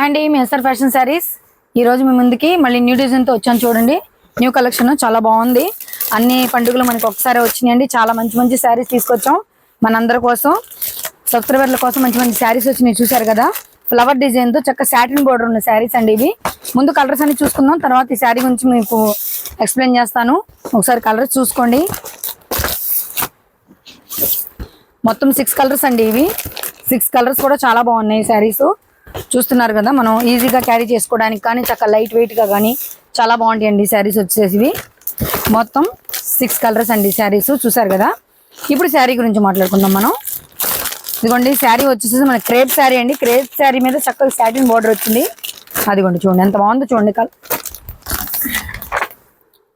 Hi అండి, మీ SR fashion saris ఈరోజు మీ ముందుకి మళ్ళీ న్యూ డిజైన్తో వచ్చాను. చూడండి, న్యూ కలెక్షన్ చాలా బాగుంది. అన్ని పండుగలు మనకి ఒకసారి వచ్చినాయండి. చాలా మంచి మంచి శారీస్ తీసుకొచ్చాం మనందరి కోసం, సబ్స్క్రైబర్ల కోసం. మంచి మంచి శారీస్ వచ్చినాయి, చూసారు కదా. ఫ్లవర్ డిజైన్తో చక్క సాటిన్ బోర్డర్ ఉన్న శారీస్ అండి ఇవి. ముందు కలర్స్ అన్ని చూసుకుందాం, తర్వాత ఈ శారీ గురించి మీకు ఎక్స్ప్లెయిన్ చేస్తాను. ఒకసారి కలర్స్ చూసుకోండి. మొత్తం 6 కలర్స్ అండి ఇవి. 6 కలర్స్ కూడా చాలా బాగున్నాయి శారీస్. చూస్తున్నారు కదా, మనం ఈజీగా క్యారీ చేసుకోవడానికి కానీ చక్కగా లైట్ వెయిట్గా కానీ చాలా బాగుంటాయండి శారీస్ వచ్చేసి. ఇవి మొత్తం 6 కలర్స్ అండి శారీస్, చూసారు కదా. ఇప్పుడు శారీ గురించి మాట్లాడుకుందాం మనం. ఇదిగోండి, శారీ వచ్చేసి మన క్రేప్ శారీ అండి. క్రేప్ శారీ మీద చక్కగా సాటిన్ బోర్డర్ వచ్చింది. అదిగోండి, చూడండి ఎంత బాగుందో చూడండి.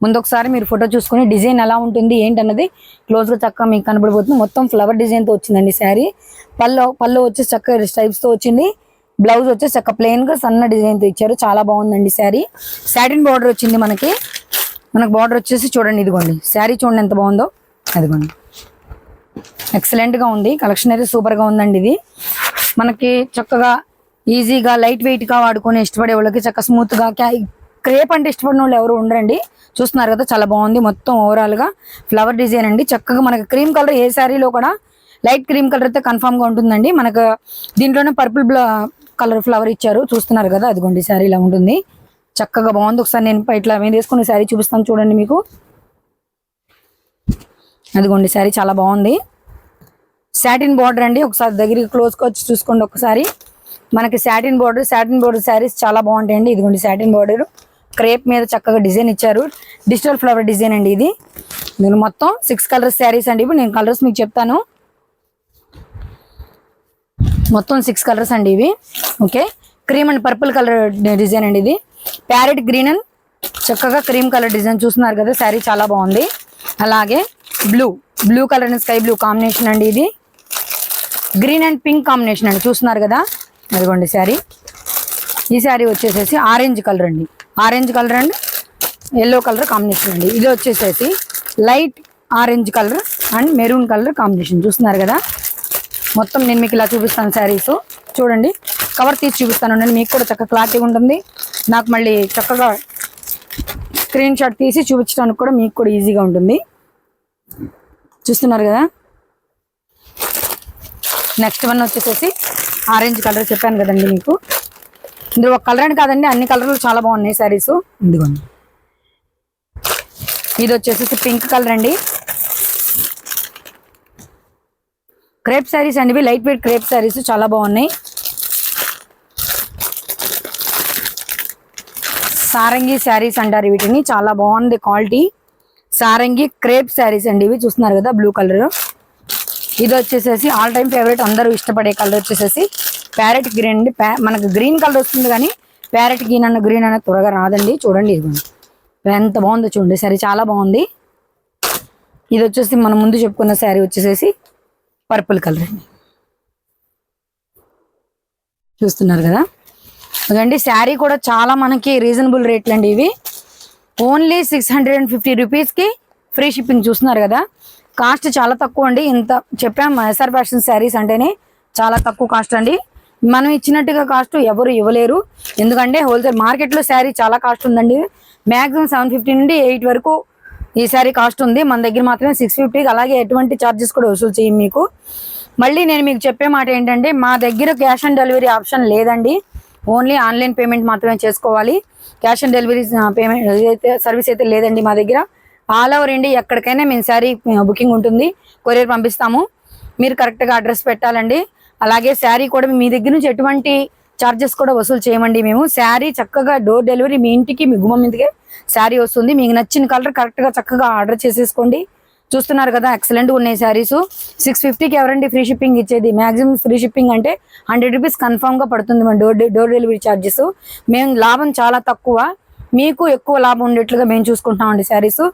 ముందు ఒకసారి మీరు ఫోటో చూసుకుని డిజైన్ ఎలా ఉంటుంది ఏంటన్నది క్లోజ్గా చక్కగా మీకు కనబడిపోతుంది. మొత్తం ఫ్లవర్ డిజైన్తో వచ్చిందండి శారీ. పళ్ళు వచ్చేసి చక్కగా స్ట్రైప్స్తో వచ్చింది. బ్లౌజ్ వచ్చేసి చక్క ప్లెయిన్గా సన్న డిజైన్తో ఇచ్చారు. చాలా బాగుందండి శారీ. సాటిన్ బార్డర్ వచ్చింది మనకి బార్డర్ వచ్చేసి చూడండి. ఇదిగోండి శారీ చూడండి ఎంత బాగుందో. అదిగోండి, ఎక్సలెంట్గా ఉంది. కలెక్షన్ అయితే సూపర్గా ఉందండి. ఇది మనకి చక్కగా ఈజీగా లైట్ వెయిట్గా వాడుకొని ఇష్టపడే వాళ్ళకి చక్క స్మూత్గా, క్రేప్ అంటే ఇష్టపడిన వాళ్ళు ఎవరు ఉండరండి. చూస్తున్నారు కదా, చాలా బాగుంది. మొత్తం ఓవరాల్గా ఫ్లవర్ డిజైన్ అండి. చక్కగా మనకి క్రీమ్ కలర్, ఏ శారీలో కూడా లైట్ క్రీమ్ కలర్ అయితే కన్ఫామ్గా ఉంటుందండి. మనకు దీంట్లోనే పర్పుల్ కలర్ ఫ్లవర్ ఇచ్చారు, చూస్తున్నారు కదా. అదిగోండి శారీ ఇలా ఉంటుంది, చక్కగా బాగుంది. ఒకసారి నేను ఇట్లా వేసుకుని శారీ చూపిస్తాను చూడండి మీకు. అదిగోండి శారీ చాలా బాగుంది. సాటిన్ బార్డర్ అండి. ఒకసారి దగ్గరికి క్లోజ్గా వచ్చి చూసుకోండి ఒకసారి. మనకి సాటిన్ బార్డర్ శారీస్ చాలా బాగుంటాయండి. ఇదిగోండి సాటిన్ బార్డర్, క్రేప్ మీద చక్కగా డిజైన్ ఇచ్చారు. డిజిటల్ ఫ్లవర్ డిజైన్ అండి ఇది. నేను మొత్తం 6 కలర్స్ శారీస్ అండి. ఇప్పుడు నేను కలర్స్ మీకు చెప్తాను. మొత్తం 6 కలర్స్ అండి ఇవి. Okay, cream and purple colour design అండి ఇది. ప్యారెట్ గ్రీన్ అండ్ చక్కగా క్రీమ్ కలర్ డిజైన్, చూస్తున్నారు కదా. శారీ చాలా బాగుంది. అలాగే blue colour and sky blue combination అండి ఇది. గ్రీన్ అండ్ పింక్ కాంబినేషన్ అండి, చూస్తున్నారు కదా. అదిగోండి శారీ. ఈ శారీ వచ్చేసేసి ఆరెంజ్ కలర్ అండి. Orange colour and yellow colour combination అండి. ఇది వచ్చేసేసి light orange colour and maroon colour combination, చూస్తున్నారు కదా. మొత్తం నేను మీకు ఇలా చూపిస్తాను శారీస్. చూడండి, కవర్ తీసి చూపిస్తాను. మీకు కూడా చక్కగా క్లారిటీగా ఉంటుంది. నాకు మళ్ళీ చక్కగా స్క్రీన్ షాట్ తీసి చూపించడానికి కూడా మీకు కూడా ఈజీగా ఉంటుంది. చూస్తున్నారు కదా. నెక్స్ట్ వన్ వచ్చేసేసి ఆరెంజ్ కలర్ చెప్పాను కదండి మీకు. ఇందులో ఒక కలర్ అని కాదండి, అన్ని కలర్లు చాలా బాగున్నాయి శారీస్. ఇదిగోండి, ఇది వచ్చేసేసి పింక్ కలర్ అండి. క్రేప్ శారీస్ అండి, లైట్ వెయిట్ క్రేప్ శారీస్ చాలా బాగున్నాయి. సారంగి శారీస్ అంటారు వీటిని, చాలా బాగుంది క్వాలిటీ. సారంగి క్రేప్ శారీస్ అండి ఇవి, చూస్తున్నారు కదా. Blue colour. ఇది వచ్చేసేసి ఆల్ టైమ్ ఫేవరెట్, అందరూ ఇష్టపడే కలర్ వచ్చేసేసి ప్యారెట్ గ్రీన్ అండి. మనకు గ్రీన్ కలర్ వస్తుంది కానీ ప్యారెట్ గ్రీన్ అన్న త్వరగా రాదండి. చూడండి, ఇది ఎంత బాగుందో చూడండి. శారీ చాలా బాగుంది. ఇది వచ్చేసి మనం ముందు చెప్పుకున్న శారీ వచ్చేసేసి పర్పుల్ కలర్ అండి, చూస్తున్నారు కదా. అదండి శారీ కూడా చాలా మనకి రీజనబుల్ రేట్లు అండి ఇవి. ఓన్లీ 650 రూపీస్కి ఫ్రీ షిప్పింగ్, చూస్తున్నారు కదా. కాస్ట్ చాలా తక్కువ అండి. ఇంత చెప్పాము, ఎస్ఆర్ ఫ్యాషన్ శారీస్ అంటేనే చాలా తక్కువ కాస్ట్ అండి. మనం ఇచ్చినట్టుగా కాస్ట్ ఎవరు ఇవ్వలేరు. ఎందుకంటే హోల్సేల్ మార్కెట్లో శారీ చాలా కాస్ట్ ఉందండి. మ్యాక్సిమం 750 నుండి 8 వరకు ఈ శారీ కాస్ట్ ఉంది. మన దగ్గర మాత్రమే 650. అలాగే ఎటువంటి ఛార్జెస్ కూడా వసూలు చేయం మీకు. మళ్ళీ నేను మీకు చెప్పే మాట ఏంటంటే, మా దగ్గర క్యాష్ ఆన్ డెలివరీ ఆప్షన్ లేదండి. ఓన్లీ ఆన్లైన్ పేమెంట్ మాత్రమే చేసుకోవాలి. క్యాష్ ఆన్ డెలివరీ పేమెంట్ అయితే సర్వీస్ అయితే లేదండి మా దగ్గర. ఆల్ ఓవర్ ఇండియా ఎక్కడికైనా మేము శారీ బుకింగ్ ఉంటుంది, కొరియర్ పంపిస్తాము. మీరు కరెక్ట్గా అడ్రస్ పెట్టాలండి. అలాగే శారీ కూడా మీ దగ్గర నుంచి ఎటువంటి ఛార్జెస్ కూడా వసూలు చేయమండి మేము. శారీ చక్కగా డోర్ డెలివరీ మీ ఇంటికి, మీ గుమ్మం ఇంటికే శారీ వస్తుంది. మీకు నచ్చిన కలర్ కరెక్ట్గా చక్కగా ఆర్డర్ చేసేసుకోండి. చూస్తున్నారు కదా, ఎక్సలెంట్గా ఉన్నాయి శారీస్. 650కి ఎవరండి ఫ్రీ షిప్పింగ్ ఇచ్చేది? మ్యాక్సిమం ఫ్రీ షిప్పింగ్ అంటే 100 రూపీస్ కన్ఫామ్గా పడుతుంది మన డోర్ డెలివరీ ఛార్జెస్. మేము లాభం చాలా తక్కువ, మీకు ఎక్కువ లాభం ఉండేట్లుగా మేము చూసుకుంటామండి శారీస్.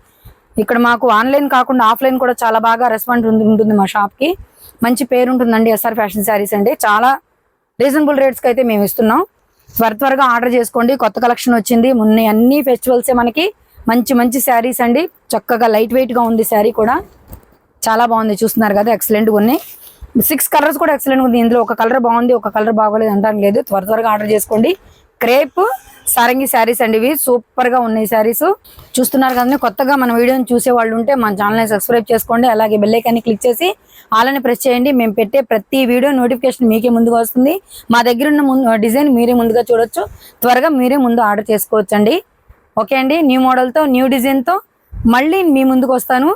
ఇక్కడ మాకు ఆన్లైన్ కాకుండా ఆఫ్లైన్ కూడా చాలా బాగా రెస్పాన్స్ ఉంటుంది మా షాప్కి. మంచి పేరు ఉంటుందండి ఎస్ఆర్ ఫ్యాషన్ శారీస్ అంటే. చాలా రీజనబుల్ రేట్స్కి అయితే మేము ఇస్తున్నాం. త్వరగా ఆర్డర్ చేసుకోండి. కొత్త కలెక్షన్ వచ్చింది. మొన్న అన్ని ఫెస్టివల్సే మనకి మంచి మంచి శారీస్ అండి. చక్కగా లైట్ వెయిట్గా ఉంది శారీ కూడా, చాలా బాగుంది. చూస్తున్నారు కదా, ఎక్సలెంట్గా ఉన్నాయి. 6 కలర్స్ కూడా ఎక్సలెంట్ ఉంది. ఇందులో ఒక కలర్ బాగుంది, ఒక కలర్ బాగోలేదు అంటాం లేదు. త్వరగా ఆర్డర్ చేసుకోండి. క్రేప్ సారంగి శారీస్ అండి, ఇవి సూపర్ గా ఉన్నాయి శారీస్. చూస్తున్నారు కదా, కొత్తగా మన వీడియోని చూసే వాళ్ళు ఉంటే మన ఛానల్ని సబ్స్క్రైబ్ చేసుకోండి. అలాగే బెల్ ఐకాన్ని క్లిక్ చేసి ఆలని ప్రెస్ చేయండి. మేము పెట్టే ప్రతి వీడియో నోటిఫికేషన్ మీకే ముందుగా వస్తుంది. మా దగ్గర ఉన్న డిజైన్ మీరే ముందుగా చూడొచ్చు. త్వరగా మీరే ముందు ఆర్డర్ చేసుకోవచ్చు అండి. ఓకే అండి, న్యూ మోడల్తో న్యూ డిజైన్తో మళ్ళీ మీ ముందుకు వస్తాను.